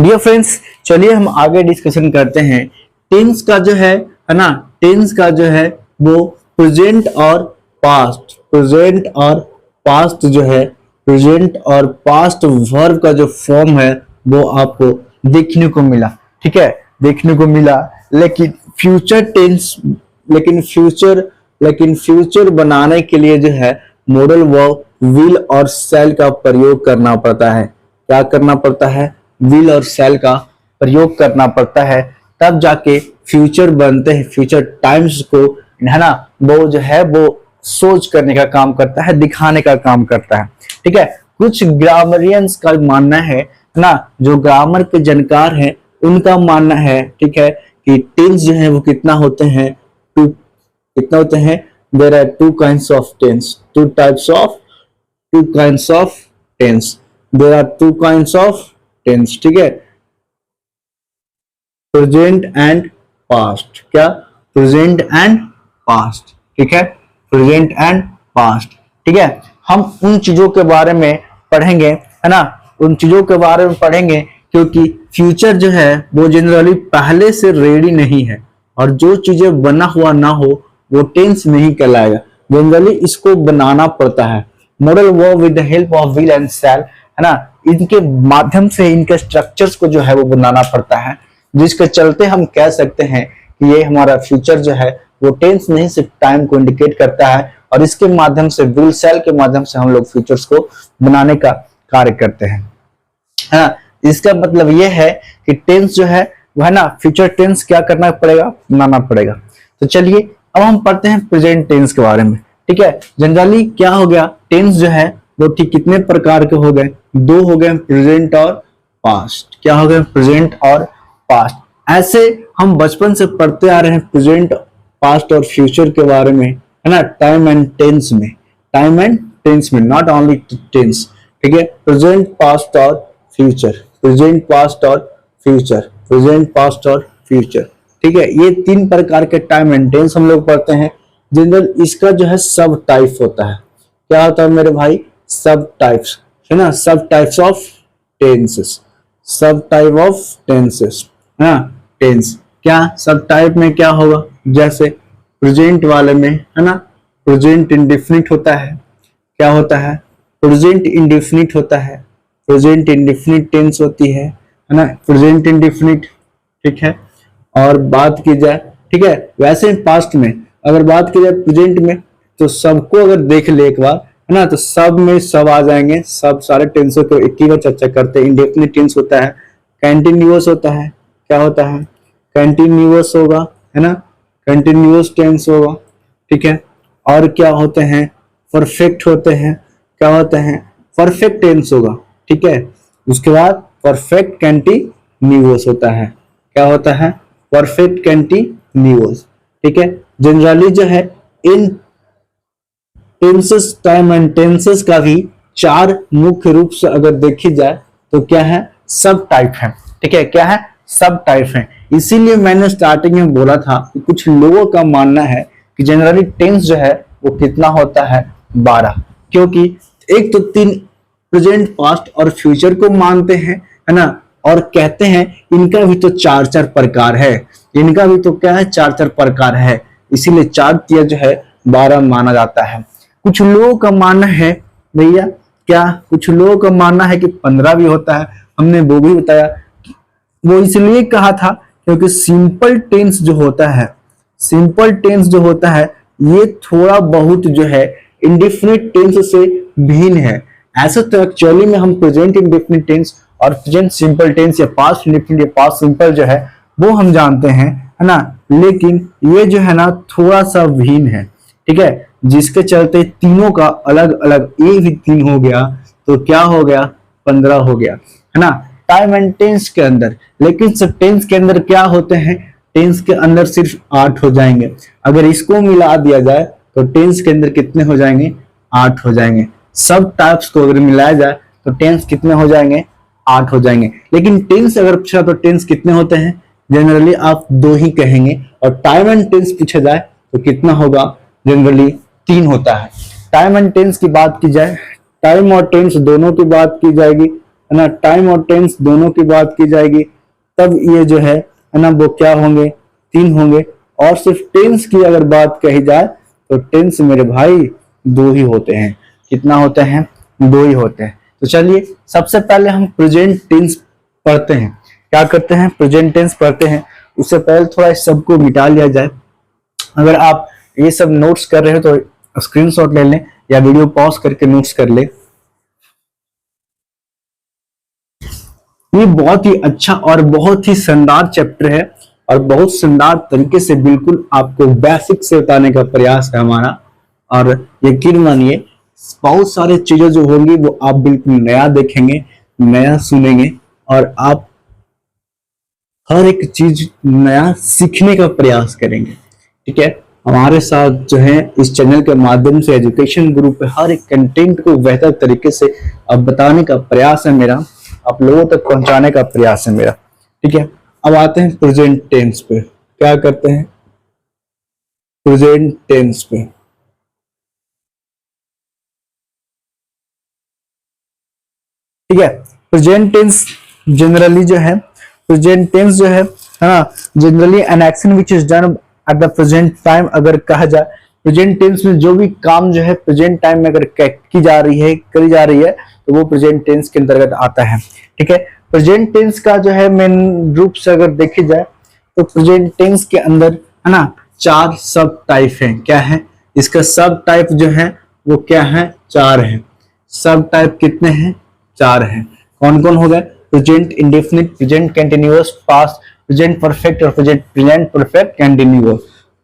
Dear friends, चलिए हम आगे डिस्कशन करते हैं। टेंस का जो है ना, टेंस का जो है वो प्रेजेंट और पास्ट, प्रेजेंट और पास्ट जो है, प्रेजेंट और पास्ट वर्ब का जो फॉर्म है वो आपको देखने को मिला। ठीक है, देखने को मिला। लेकिन फ्यूचर टेंस, लेकिन फ्यूचर बनाने के लिए जो है मॉडल वर्ब विल और शैल का प्रयोग करना पड़ता है। क्या करना पड़ता है? विल और शैल का प्रयोग करना पड़ता है, तब जाके फ्यूचर बनते हैं। फ्यूचर टाइम्स को है ना, वो जो है वो सोच करने का काम करता है, दिखाने का काम करता है। ठीक है, कुछ ग्रामरियंस का मानना है ना, जो ग्रामर के जानकार हैं उनका मानना है, ठीक है, कि टेंस जो है वो कितना होते हैं, कितना होते हैं। There are two kinds of tense, two kinds of tense, there are two kinds of tense. ठीक है, प्रेजेंट एंड पास्ट। क्या? Present and past. ठीक है, प्रेजेंट एंड पास्ट। ठीक है, हम उन चीजों के बारे में पढ़ेंगे, है ना, उन चीजों के बारे में पढ़ेंगे क्योंकि फ्यूचर जो है वो जनरली पहले से रेडी नहीं है, और जो चीजें बना हुआ ना हो वो टेंस नहीं कहलाएगा। जनरली इसको बनाना पड़ता है। Modal verb with the help of will and shall, है ना, इनके माध्यम से इनके स्ट्रक्चर्स को जो है वो बनाना पड़ता है, जिसके चलते हम कह सकते हैं कि ये हमारा फ्यूचर जो है वो टेंस नहीं सिर्फ टाइम को इंडिकेट करता है, और इसके माध्यम से विल शैल के माध्यम से हम लोग फ्यूचर्स को बनाने का कार्य करते हैं। हाँ, इसका मतलब ये है कि टेंस जो है वो है ना, फ्यूचर टेंस क्या करना पड़ेगा? बनाना पड़ेगा। तो चलिए अब हम पढ़ते हैं प्रेजेंट टेंस के बारे में। ठीक है, जनरली क्या हो गया, टेंस जो है वो ठीक कितने प्रकार के हो गए? दो हो गए, प्रेजेंट और पास्ट। क्या हो गए? प्रेजेंट और पास्ट। ऐसे हम बचपन से पढ़ते आ रहे हैं प्रेजेंट, पास्ट और फ्यूचर के बारे में, है ना, टाइम एंड टेंस में, टाइम एंड टेंस में, नॉट ओनली टेंस। ठीक है, प्रेजेंट, पास्ट और फ्यूचर, प्रेजेंट, पास्ट और फ्यूचर, प्रेजेंट, पास्ट और फ्यूचर। ठीक है, ये तीन प्रकार के टाइम एंड टेंस हम लोग पढ़ते हैं। जनरल इसका जो है सब टाइप होता है। क्या होता है मेरे भाई? सब टाइप्स, है ना, सब टाइप्स ऑफ टेंसेस, सब टाइप ऑफ टेंसेस, है ना, टेंस। क्या सब टाइप में क्या होगा? जैसे प्रेजेंट वाले में, है ना, प्रेजेंट इंडेफिनिट होता है। क्या होता है? प्रेजेंट इंडेफिनिट होता है, प्रेजेंट इंडेफिनिट टेंस होती है ना, प्रेजेंट इंडेफिनिट। ठीक है, और बात की जाए, ठीक है, वैसे पास्ट में अगर बात की जाए प्रेजेंट में, तो सबको अगर देख ले एक बार, है ना, तो सब में सब आ जाएंगे। सब सारे टेंसों को एक ही बार चर्चा करते हैं। इंडेफिनिट टेंस होता है, कंटिन्यूअस होता है। क्या होता है? कंटिन्यूअस होगा, है ना, कंटिन्यूअस टेंस होगा। ठीक है, और क्या होते हैं? परफेक्ट होते हैं। क्या होते हैं? परफेक्ट टेंस होगा। ठीक है, उसके बाद परफेक्ट कंटिन्यूअस होता है। क्या होता है? Perfect continuous. ठीक है, जनरली जो है इन टेंसेस, टाइम एंड टेंसेस का भी चार मुख्य रूप से अगर देखी जाए तो क्या है? सब टाइप है। ठीक है, क्या है? सब टाइप है। इसीलिए मैंने स्टार्टिंग में बोला था कि कुछ लोगों का मानना है कि जनरली टेंस जो है वो कितना होता है? 12। क्योंकि एक तो तीन प्रेजेंट, पास्ट और फ्यूचर को मानते हैं, है ना, और कहते हैं इनका भी तो चार चार प्रकार है, इनका भी तो क्या है? चार चार प्रकार है। इसीलिए चार तिया जो है 12 माना जाता है। कुछ लोगों का मानना है भैया, क्या कुछ लोगों का मानना है कि 15 भी होता है। हमने वो भी बताया, वो इसलिए कहा था क्योंकि सिंपल टेंस जो होता है, सिंपल टेंस जो होता है ये थोड़ा बहुत जो है इंडेफिनिट टेंस से भिन्न है। ऐसे तो एक्चुअली में हम प्रेजेंट इंडेफिनिट टेंस और प्रेजेंट सिंपल टेंस या पास्ट इंडेफिनिट या पास्ट सिंपल जो है वो हम जानते हैं, है ना, लेकिन ये जो है ना थोड़ा सा भिन्न है। ठीक है, जिसके चलते तीनों का अलग अलग, ये भी 3 हो गया तो क्या हो गया? 15 हो गया, है ना, टाइम एंड टेंस के अंदर। लेकिन सब टेंस के अंदर क्या होते हैं? टेंस के अंदर सिर्फ 8 हो जाएंगे। अगर इसको मिला दिया जाए तो टेंस के अंदर कितने हो जाएंगे? 8 हो जाएंगे। सब टाइप्स को अगर मिलाया जाए तो टेंस कितने हो जाएंगे? 8 हो जाएंगे। लेकिन टेंस अगर पूछा तो टेंस कितने होते हैं? जनरली आप 2 ही कहेंगे। और टाइम एंड टेंस पूछा जाए तो कितना होगा? जनरली 3 होता है। टाइम एंड टेंस की बात की जाए, टाइम और टेंस दोनों की बात की जाएगी, है ना, टाइम और टेंस दोनों की बात की जाएगी, तब ये जो है ना वो क्या होंगे, 3 होंगे। और सिर्फ टेंस की अगर बात कही जाए तो टेंस मेरे भाई 2 ही होते हैं। कितना होते हैं, 2 ही होते हैं। तो चलिए सबसे पहले हम प्रेजेंट टेंस पढ़ते हैं। क्या करते हैं, प्रेजेंट टेंस पढ़ते हैं। उससे पहले थोड़ा इस सबको मिटा लिया जाए। अगर आप ये सब नोट्स कर रहे हो तो स्क्रीनशॉट ले लें या वीडियो पॉज करके नोट्स कर ले। ये बहुत ही अच्छा और बहुत ही शानदार चैप्टर है और बहुत शानदार तरीके से बिल्कुल आपको बेसिक से बताने का प्रयास है हमारा। और यकीन मानिए बहुत सारी चीजें जो होंगी वो आप बिल्कुल नया देखेंगे, नया सुनेंगे और आप हर एक चीज नया सीखने का प्रयास करेंगे। ठीक है, हमारे साथ जो है इस चैनल के माध्यम से एजुकेशन ग्रुप पे हर एक कंटेंट को बेहतर तरीके से अब बताने का प्रयास है मेरा, आप लोगों तक पहुंचाने का प्रयास है मेरा। ठीक है, अब आते हैं प्रेजेंट टेंस पे। क्या करते हैं, प्रेजेंट टेंस पे। ठीक है, प्रेजेंट टेंस जनरली जो है, प्रेजेंट टेंस जो है ना, generally an action which is done at the present time. अगर कहा जाए प्रेजेंट टेंस में जो भी काम जो है प्रेजेंट टाइम में अगर की जा रही है, करी जा रही है, तो वो प्रेजेंट टेंस के अंतर्गत आता है। ठीक है, प्रेजेंट टेंस का जो है मेन रूप से अगर देखी जाए तो प्रेजेंट टेंस के अंदर है ना 4 सब टाइप है। क्या है, इसका सब टाइप जो है वो क्या है, 4 है। सब टाइप कितने हैं, 4 हैं। कौन कौन हो गए, present indefinite, present continuous, past, present perfect और प्रेजेंट परफेक्ट कंटिन्यूअस।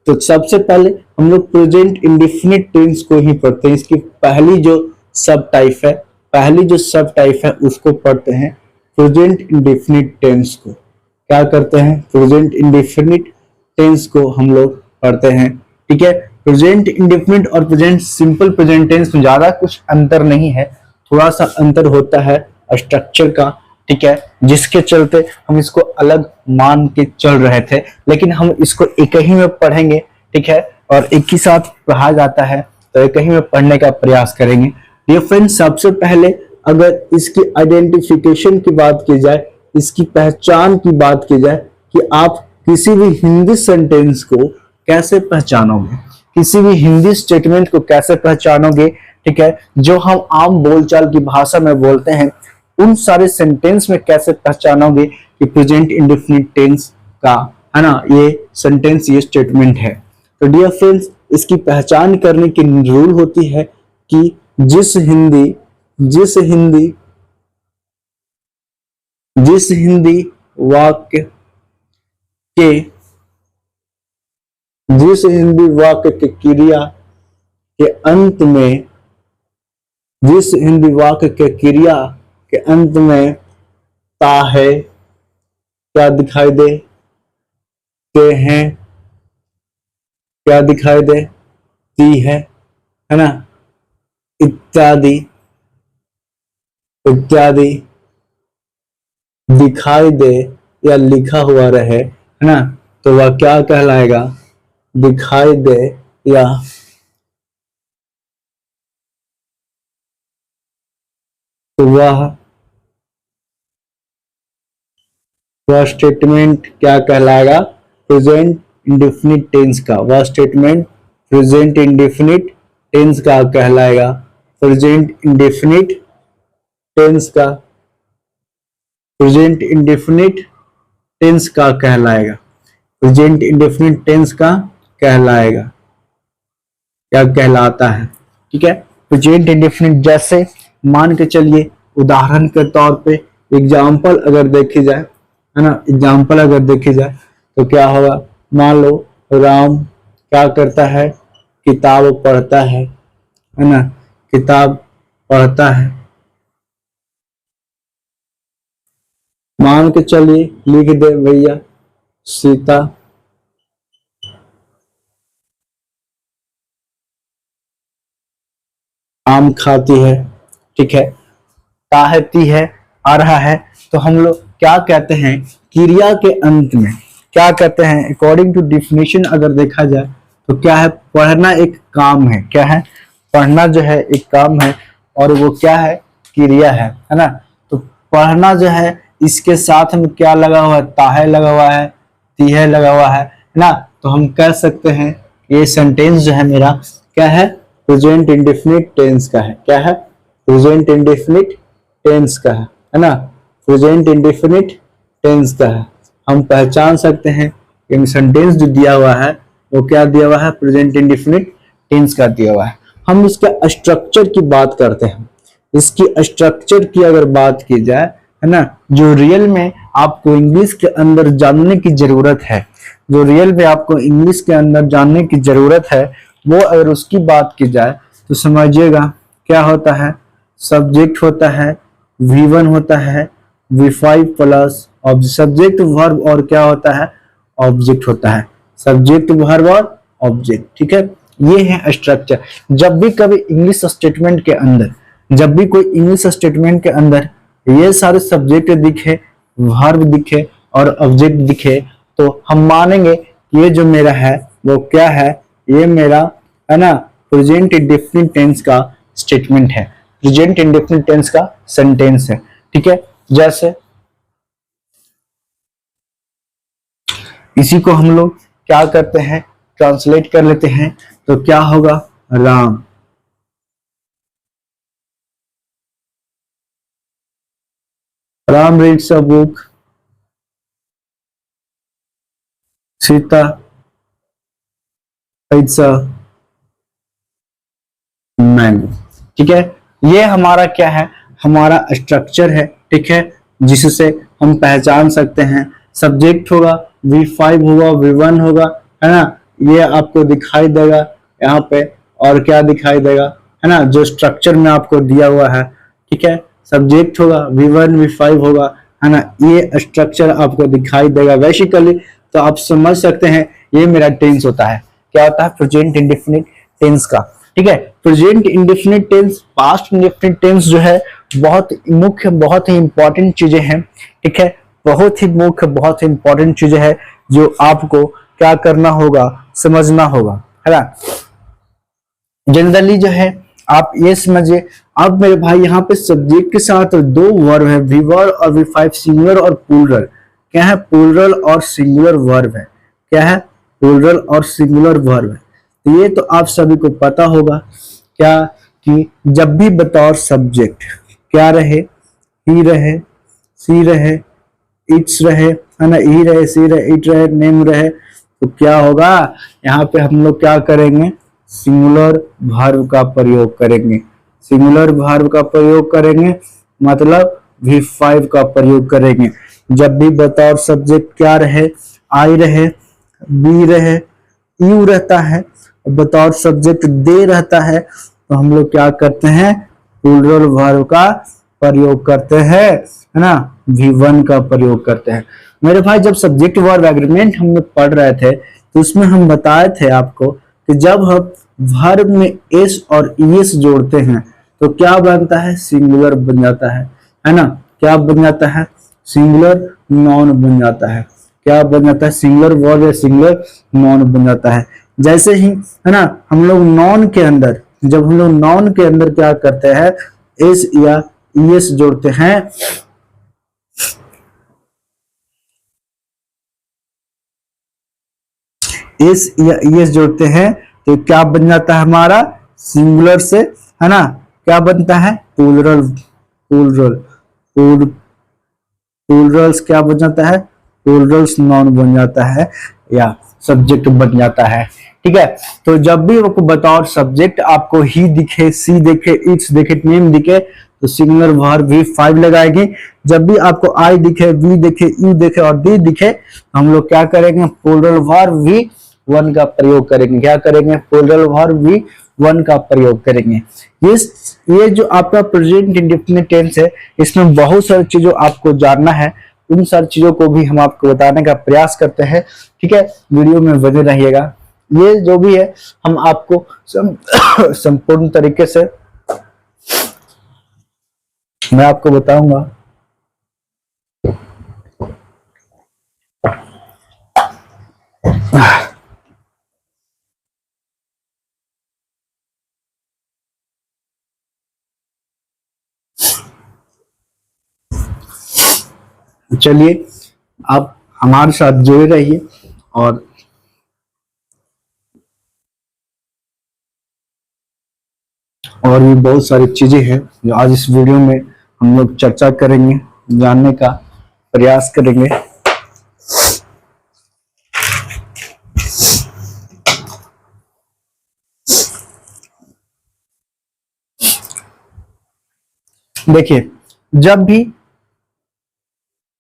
तो सबसे पहले हम लोग प्रेजेंट इंडेफिनिट टेंस को ही पढ़ते हैं। इसकी पहली जो सब टाइप है, पहली जो सब टाइप है उसको पढ़ते हैं, प्रेजेंट इंडेफिनिट टेंस को। क्या करते हैं, प्रेजेंट इंडेफिनिट टेंस को हम लोग पढ़ते हैं। ठीक है, प्रेजेंट इंडेफिनिट और प्रेजेंट सिंपल प्रेजेंट टेंस में ज्यादा कुछ अंतर नहीं है, थोड़ा सा अंतर होता है स्ट्रक्चर का। ठीक है, जिसके चलते हम इसको अलग मान के चल रहे थे, लेकिन हम इसको एक ही में पढ़ेंगे। ठीक है, और एक ही साथ पढ़ा जाता है तो एक ही में पढ़ने का प्रयास करेंगे। डियर फ्रेंड्स, सबसे पहले अगर इसकी आइडेंटिफिकेशन की बात की जाए, इसकी पहचान की बात की जाए कि आप किसी भी हिंदी सेंटेंस को कैसे पहचानोगे, किसी भी हिंदी स्टेटमेंट को कैसे पहचानोगे। ठीक है, जो हम आम बोलचाल की भाषा में बोलते हैं उन सारे सेंटेंस में कैसे पहचानोगे कि प्रेजेंट इंडेफिनिट टेंस का है ना ये सेंटेंस, ये स्टेटमेंट है। तो डियर फ्रेंड्स, इसकी पहचान करने की रूल होती है कि जिस हिंदी वाक्य के जिस हिंदी वाक्य के क्रिया के अंत में, जिस हिंदी वाक्य के क्रिया के अंत में ता है, क्या दिखाई दे, के हैं, क्या दिखाई दे, ती है ना, इत्यादि इत्यादि दिखाई दे या लिखा हुआ रहे, है ना, तो वह क्या कहलाएगा, दिखाई दे या तो वह स्टेटमेंट क्या कहलाएगा, प्रेजेंट इंडेफिनिट टेंस का। वह स्टेटमेंट प्रेजेंट इंडेफिनिट टेंस का कहलाएगा, प्रेजेंट इंडेफिनिट टेंस का, प्रेजेंट इंडेफिनिट टेंस का कहलाएगा, प्रेजेंट इंडेफिनिट टेंस का कहलाएगा, क्या कहलाता है। ठीक है, प्रेजेंट इंडेफिनिट जैसे मान के चलिए उदाहरण के तौर पे एग्जाम्पल अगर देखी जाए, है ना, एग्जाम्पल अगर देखी जाए तो क्या होगा, मान लो राम क्या करता है, किताब पढ़ता है ना, किताब पढ़ता है। मान के चलिए लिख दे भैया, सीता आम खाती है। ठीक है, ताहती है आ रहा है, तो हम लोग क्या कहते हैं, क्रिया के अंत में क्या कहते हैं, अकॉर्डिंग टू डिफिनेशन अगर देखा जाए तो क्या है, पढ़ना एक काम है। क्या है, पढ़ना जो है एक काम है और वो क्या है, क्रिया है ना। तो पढ़ना जो है इसके साथ में क्या लगा हुआ है, ताहे लगा हुआ है, तीहे लगा हुआ है ना। तो हम कह सकते हैं ये सेंटेंस जो है मेरा क्या है, प्रेजेंट इंडेफिनिट टेंस का है। क्या है, प्रेजेंट इंडेफिनिट टेंस का है ना, प्रेजेंट इंडेफिनिट टेंस का है। हम पहचान सकते हैं कि सेंटेंस जो दिया हुआ है वो क्या दिया हुआ है, प्रेजेंट इंडेफिनिट टेंस का दिया हुआ है। हम इसका स्ट्रक्चर की बात करते हैं। इसकी स्ट्रक्चर की अगर बात की जाए है ना, जो रियल में आपको इंग्लिश के अंदर जानने की जरूरत है, जो रियल में आपको इंग्लिश के अंदर जानने की जरूरत है, वो अगर उसकी बात की जाए तो समझिएगा क्या होता है, सब्जेक्ट होता है, V1 होता है, V5 प्लस सब्जेक्ट वर्ब, और क्या होता है, ऑब्जेक्ट होता है, सब्जेक्ट वर्ब और ऑब्जेक्ट। ठीक है, ये है स्ट्रक्चर। जब भी कभी इंग्लिश स्टेटमेंट के अंदर, जब भी कोई इंग्लिश स्टेटमेंट के अंदर ये सारे सब्जेक्ट दिखे, वर्ब दिखे और ऑब्जेक्ट दिखे, तो हम मानेंगे कि ये जो मेरा है वो क्या है, ये मेरा है ना प्रेजेंट इंडेफिनिट टेंस का स्टेटमेंट है, प्रेजेंट इंडेफिनिट टेंस का सेंटेंस है। ठीक है, जैसे इसी को हम लोग क्या करते हैं, ट्रांसलेट कर लेते हैं, तो क्या होगा, Ram Ram reads a book, Sita reads a mango. ठीक है, ये हमारा क्या है, हमारा स्ट्रक्चर है। ठीक है, जिससे हम पहचान सकते हैं, सब्जेक्ट होगा, V5 होगा, V1 होगा, है ना, ये आपको दिखाई देगा यहाँ पे। और क्या दिखाई देगा, है ना, जो स्ट्रक्चर में आपको दिया हुआ है। ठीक है, सब्जेक्ट होगा, V1 V5 होगा, है ना, ये स्ट्रक्चर आपको दिखाई देगा बेसिकली। तो आप समझ सकते हैं ये मेरा टेंस होता है, क्या होता है, प्रेजेंट इंडेफिनिट टेंस का। ठीक है, present indefinite tense, past indefinite tense जो है बहुत मुख्य, बहुत ही इंपॉर्टेंट चीजें हैं। ठीक है, बहुत ही मुख्य, बहुत ही इंपॉर्टेंट चीजें हैं जो आपको क्या करना होगा, समझना होगा, है ना। जनरली जो है आप ये समझिए, अब मेरे भाई यहाँ पे सब्जेक्ट के साथ दो वर्ब है, वीवर और V5, सिंगुलर और प्लूरल। क्या है, प्लूरल और सिंगुलर वर्ब है। क्या है, प्लूरल और सिंगुलर वर्ब है। तो ये तो आप सभी को पता होगा क्या, कि जब भी बतौर सब्जेक्ट क्या रहे, ही रहे, सी रहे, इट्स रहे, है ना, ई रहे, सी रहे, इट रहे, नेम रहे, तो क्या होगा, यहाँ पे हम लोग क्या करेंगे, सिंगुलर वर्ब का प्रयोग करेंगे। सिंगुलर वर्ब का प्रयोग करेंगे मतलब V5 का प्रयोग करेंगे। जब भी बतौर सब्जेक्ट क्या रहे, आई रहे, बी रहे, यू रहता है, बतौर सब्जेक्ट दे रहता है, तो हम लोग क्या करते हैं, प्लूरल वर्ब का प्रयोग करते हैं, है ना, V1 का प्रयोग करते हैं। मेरे भाई जब सब्जेक्ट वर्ब एग्रीमेंट हम लोग पढ़ रहे थे तो उसमें हम बताए थे आपको कि जब हम वर्ब में एस और ईएस जोड़ते हैं तो क्या बनता है, सिंगुलर बन जाता है ना, क्या बन जाता है, सिंगुलर नॉन बन जाता है। क्या बन जाता है, सिंगुलर वर्ब या सिंगुलर नॉन बन जाता है। जैसे ही है ना, हम लोग नॉन के अंदर, जब हम लोग नॉन के अंदर क्या करते हैं, एस या ईएस जोड़ते हैं, एस या ईएस जोड़ते हैं, तो क्या बन जाता है हमारा, सिंगुलर से, है ना, क्या बनता है, प्लूरल, प्लूरल, प्लूरल्स क्या बन जाता है, प्लूरल्स नॉन बन जाता है या सब्जेक्ट बन जाता है। ठीक है, तो जब भी आपको बतौर सब्जेक्ट आपको ही दिखे, सी दिखे, इट्स दिखे, नेम दिखे, तो सिंगुलर वर्ब V5 लगाएंगे। जब भी आपको आई दिखे, वी दिखे, यू दिखे और डी दिखे, हम लोग क्या करेंगे, प्लूरल वर्ब V1 का प्रयोग करेंगे। क्या करेंगे, प्लूरल वर्ब V1 का प्रयोग करेंगे। ये जो आपका प्रेजेंट इंडेफिनिट टेंस है, इसमें बहुत सारी चीजों आपको जानना है, उन सारी चीजों को भी हम आपको बताने का प्रयास करते हैं। ठीक है, वीडियो में बने रहिएगा। ये जो भी है हम आपको संपूर्ण तरीके से मैं आपको बताऊंगा। चलिए आप हमारे साथ जुड़े रहिए और भी बहुत सारी चीजें हैं जो आज इस वीडियो में हम लोग चर्चा करेंगे, जानने का प्रयास करेंगे। देखिए, जब भी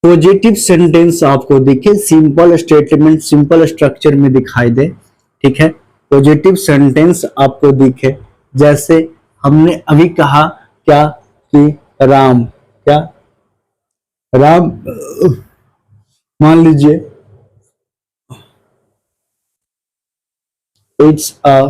पॉजिटिव सेंटेंस आपको दिखे, सिंपल स्टेटमेंट सिंपल स्ट्रक्चर में दिखाई दे, ठीक है, पॉजिटिव सेंटेंस आपको दिखे, जैसे हमने अभी कहा क्या कि राम, क्या राम, मान लीजिए it's a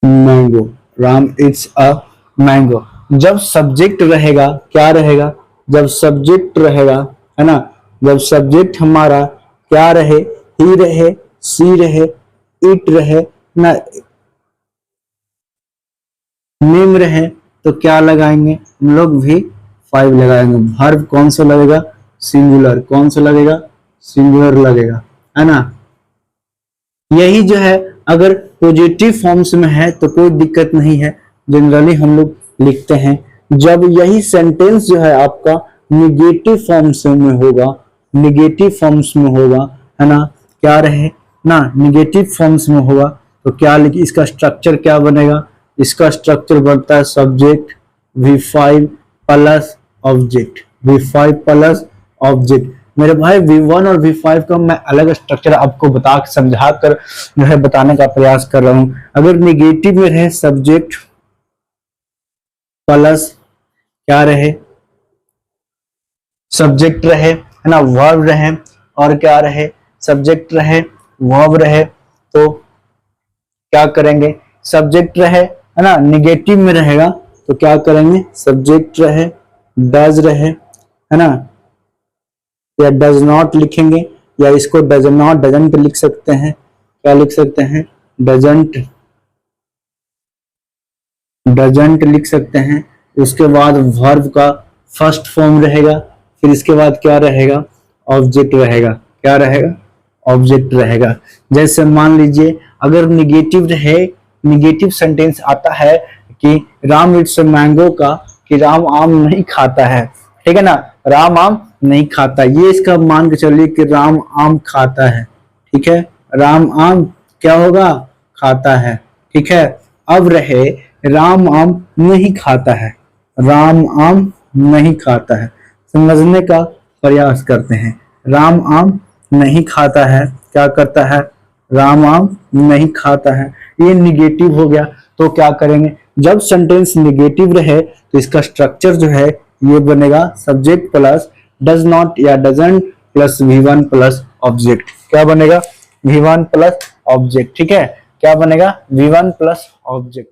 mango, Ram it's a mango. जब सब्जेक्ट रहेगा क्या रहेगा, जब सब्जेक्ट रहेगा, है ना, जब सब्जेक्ट हमारा क्या रहे, ही रहे, सी रहे, इट रहे ना, नेम रहे, तो क्या लगाएंगे हम लोग, भी फाइव लगाएंगे। वर्ब कौन सा लगेगा, सिंगुलर, कौन सा लगेगा, सिंगुलर लगेगा, है ना। यही जो है अगर पॉजिटिव फॉर्म्स में है तो कोई दिक्कत नहीं है, जनरली हम लोग लिखते हैं। जब यही सेंटेंस जो है आपका निगेटिव फॉर्म्स में होगा, निगेटिव फॉर्म्स में होगा, है ना, क्या रहे ना, निगेटिव फॉर्म्स में होगा तो क्या लिखिए, इसका स्ट्रक्चर क्या बनेगा, इसका स्ट्रक्चर बनता है subject V5 plus object, V5 plus object. मेरे भाई V1 और V5 का मैं अलग स्ट्रक्चर आपको बता समझा कर जो है बताने का प्रयास कर रहा हूं। अगर निगेटिव में रहे सब्जेक्ट प्लस क्या रहे, सब्जेक्ट रहे, है ना, वर्ब रहे, और क्या रहे, सब्जेक्ट रहे, वर्ब रहे, तो क्या करेंगे, सब्जेक्ट रहे, है ना, निगेटिव में रहेगा तो क्या करेंगे, सब्जेक्ट रहे, डज रहे, है ना, या डज नॉट लिखेंगे, या इसको डज नॉट डजंट लिख सकते हैं, क्या लिख सकते हैं, डजंट, डजंट लिख सकते हैं। उसके बाद वर्ब का फर्स्ट फॉर्म रहेगा, फिर इसके बाद क्या रहेगा, ऑब्जेक्ट रहेगा, क्या रहेगा, ऑब्जेक्ट रहेगा। जैसे मान लीजिए अगर निगेटिव रहे, निगेटिव सेंटेंस आता है कि राम इट्स मैंगो का, कि राम आम नहीं खाता है, ठीक है ना, राम आम नहीं खाता, ये इसका मान के चलिए कि राम आम खाता है, ठीक है, राम आम क्या होगा, खाता है, ठीक है। अब रहे राम आम नहीं खाता है, राम आम नहीं खाता है, समझने का प्रयास करते हैं। राम आम नहीं खाता है, क्या करता है, राम आम नहीं खाता है, ये निगेटिव हो गया। तो क्या करेंगे, जब सेंटेंस निगेटिव रहे तो इसका स्ट्रक्चर जो है ये बनेगा सब्जेक्ट प्लस डज नॉट या doesn't plus V1 plus object, क्या बनेगा, V1 प्लस ऑब्जेक्ट, ठीक है, क्या बनेगा, V1 plus object.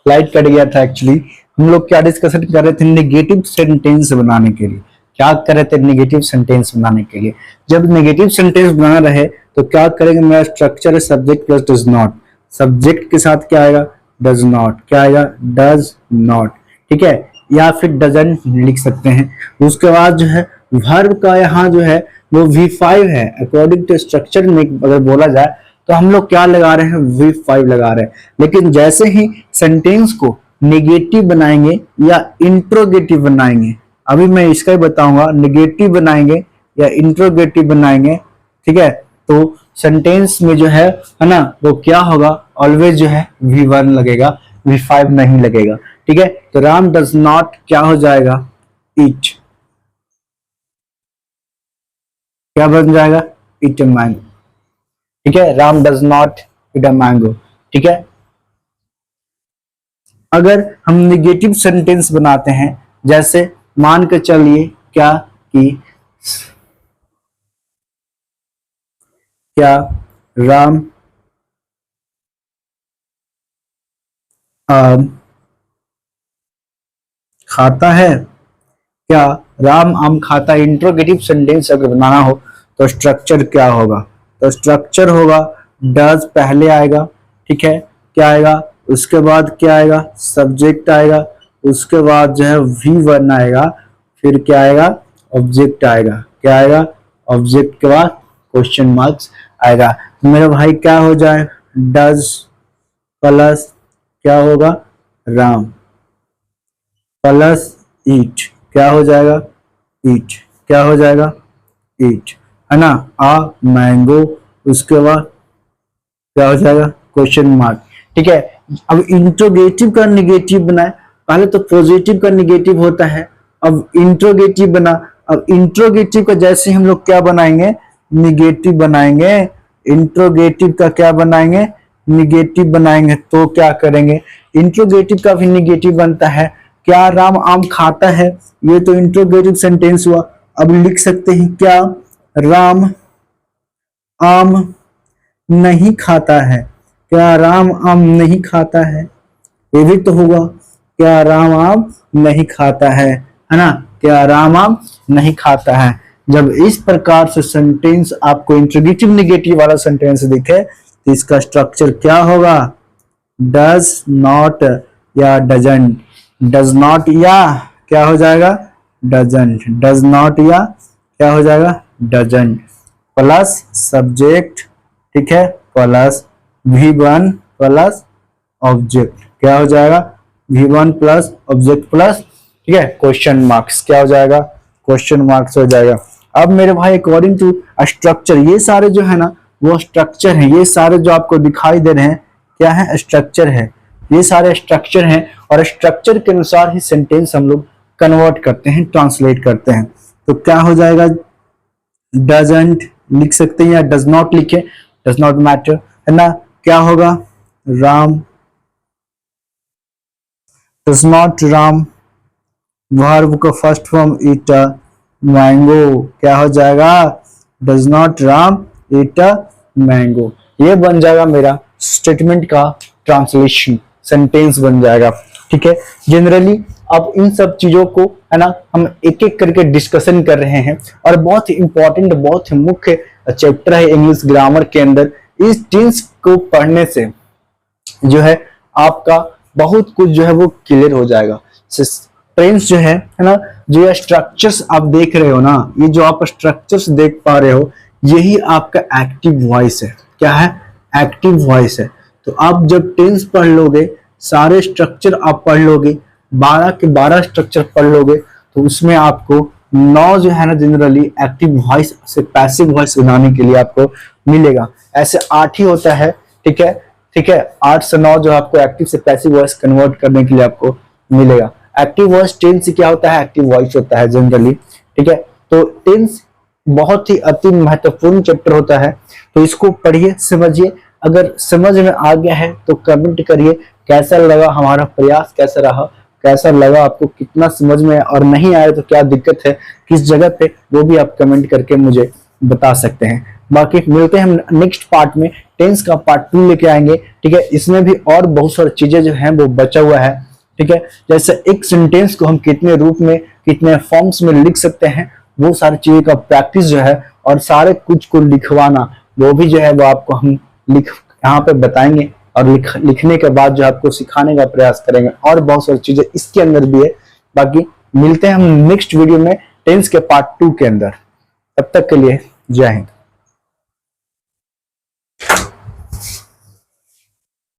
Light cut गया था एक्चुअली। हम लोग क्या डिस्कशन कर रहे थे, नेगेटिव सेंटेंस बनाने के लिए, क्या कर रहे थे, नेगेटिव सेंटेंस बनाने के लिए। जब नेगेटिव सेंटेंस बना रहे तो क्या करेंगे, मेरा स्ट्रक्चर है subject plus does not, subject के साथ क्या आएगा, डज नॉट, क्या आएगा, डज नॉट, ठीक है, या फिर डजंट लिख सकते हैं। उसके बाद जो है वर्ब का यहाँ जो है वो V5 है, अकॉर्डिंग टू स्ट्रक्चर में अगर बोला जाए तो हम लोग क्या लगा रहे हैं, V5 लगा रहे हैं। लेकिन जैसे ही सेंटेंस को नेगेटिव बनाएंगे या इंट्रोगेटिव बनाएंगे, अभी मैं इसका ही बताऊंगा, नेगेटिव बनाएंगे या इंट्रोगेटिव बनाएंगे, ठीक है, तो सेंटेंस में जो है ना, वो क्या होगा, ऑलवेज जो है V1 लगेगा, V5 नहीं लगेगा, ठीक है। तो राम डज नॉट क्या हो जाएगा, इट, क्या बन जाएगा, इट अ मैंगो, ठीक है, Ram does not it a mango, ठीक है। अगर हम निगेटिव सेंटेंस बनाते हैं, जैसे मान के चलिए क्या कि क्या राम आम खाता है, क्या राम आम खाता है, इंट्रोगेटिव सेंटेंस अगर बनाना हो तो स्ट्रक्चर क्या होगा, तो स्ट्रक्चर होगा डज पहले आएगा, ठीक है, क्या आएगा, उसके बाद क्या आएगा, सब्जेक्ट आएगा, उसके बाद जो है V1 आएगा, फिर क्या आएगा, ऑब्जेक्ट आएगा, क्या आएगा, ऑब्जेक्ट के बाद क्वेश्चन मार्क्स आएगा। तो मेरे भाई क्या हो जाए, डज प्लस क्या होगा, राम प्लस ईट, क्या हो जाएगा, ईट, क्या हो जाएगा, ईट, है ना, आ मैंगो, उसके बाद क्या हो जाएगा, क्वेश्चन मार्क। ठीक है, अब इंट्रोगेटिव का निगेटिव बनाए, पहले तो पॉजिटिव का निगेटिव होता है, अब इंट्रोगेटिव बना, अब इंट्रोगेटिव का जैसे हम लोग क्या बनाएंगे, निगेटिव बनाएंगे, इंट्रोगेटिव का क्या बनाएंगे, निगेटिव बनाएंगे, तो क्या करेंगे, इंट्रोगेटिव का भी निगेटिव बनता है, क्या राम आम खाता है, ये तो इंट्रोगेटिव सेंटेंस हुआ। अब लिख सकते हैं क्या, राम आम नहीं खाता है, क्या राम आम नहीं खाता है, ये भी तो होगा, क्या राम आम नहीं खाता है ना, क्या राम आम नहीं खाता है। जब इस प्रकार से सेंटेंस आपको इंट्रोगेटिव निगेटिव वाला सेंटेंस दिखे तो इसका स्ट्रक्चर क्या होगा, डज नॉट या डजंट, डज नॉट या क्या हो जाएगा, डजंट, डज नॉट या क्या हो जाएगा, डजंट, प्लस सब्जेक्ट, ठीक है, प्लस V1 प्लस ऑब्जेक्ट, क्या हो जाएगा, V1 प्लस ऑब्जेक्ट प्लस, ठीक है, क्वेश्चन मार्क्स, क्या हो जाएगा, क्वेश्चन मार्क्स हो जाएगा। अब मेरे भाई अकॉर्डिंग टू स्ट्रक्चर, ये सारे जो है ना वो स्ट्रक्चर है, ये सारे जो आपको दिखाई दे रहे हैं क्या है, स्ट्रक्चर है, ये सारे स्ट्रक्चर हैं, और स्ट्रक्चर के अनुसार ही सेंटेंस हम लोग कन्वर्ट करते हैं, ट्रांसलेट करते हैं। तो क्या हो जाएगा, डजंट लिख सकते हैं या डज नॉट लिखे, डज नॉट मैटर, है ना, क्या होगा, Ram, does not Ram, verb का फर्स्ट फॉर्म ईट मैंगो, क्या हो जाएगा, does not Ram eat mango. ये बन जाएगा मेरा स्टेटमेंट का ट्रांसलेशन, सेंटेंस बन जाएगा। ठीक है, जनरली अब इन सब चीजों को है ना हम एक एक करके डिस्कशन कर रहे हैं, और बहुत ही इंपॉर्टेंट, बहुत ही मुख्य चैप्टर है इंग्लिश ग्रामर के अंदर। इस टेंस को पढ़ने से जो है आपका बहुत कुछ जो है वो क्लियर हो जाएगा। टेंस जो है ना, जो ये स्ट्रक्चर्स आप देख रहे हो ना, ये जो आप स्ट्रक्चर्स देख पा रहे हो, यही आपका एक्टिव वॉइस है। क्या है, एक्टिव वॉइस है। तो आप जब टेंस पढ़ लोगे, सारे स्ट्रक्चर आप पढ़ लोगे, 12 के 12 स्ट्रक्चर पढ़ लोगे, तो उसमें आपको 9 जो है ना जनरली एक्टिव वॉइस से पैसिव वॉइस बनाने के लिए आपको मिलेगा। ऐसे 8 ही होता है। ठीक है, ठीक है, 8 से 9 जो आपको एक्टिव से पैसिव वॉइस कन्वर्ट करने के लिए आपको मिलेगा। एक्टिव वॉइस टेंस से क्या होता है, एक्टिव वॉइस होता है जनरली। ठीक है, तो टेंस बहुत ही अति महत्वपूर्ण चैप्टर होता है, तो इसको पढ़िए, समझिए। अगर समझ में आ गया है तो कमेंट करिए कैसा लगा हमारा प्रयास, कैसा रहा, कैसा लगा आपको, कितना समझ में, और नहीं आया तो क्या दिक्कत है किस जगह पे, वो भी आप कमेंट करके मुझे बता सकते हैं। बाकी मिलते हैं हम नेक्स्ट पार्ट में, टेंस का पार्ट 2 लेके आएंगे। ठीक है, इसमें भी और बहुत सारी चीजें जो हैं वो बचा हुआ है। ठीक है, जैसे एक सेंटेंस को हम कितने रूप में, कितने फॉर्म्स में लिख सकते हैं, वो सारी चीजों का प्रैक्टिस जो है, और सारे कुछ को लिखवाना, वो भी जो है वो आपको हम यहाँ पे बताएंगे, और लिखने के बाद जो आपको सिखाने का प्रयास करेंगे, और बहुत सारी चीजें इसके अंदर भी है। बाकी मिलते हैं हम नेक्स्ट वीडियो में टेंस के पार्ट 2 के अंदर। तब तक के लिए जय हिंद।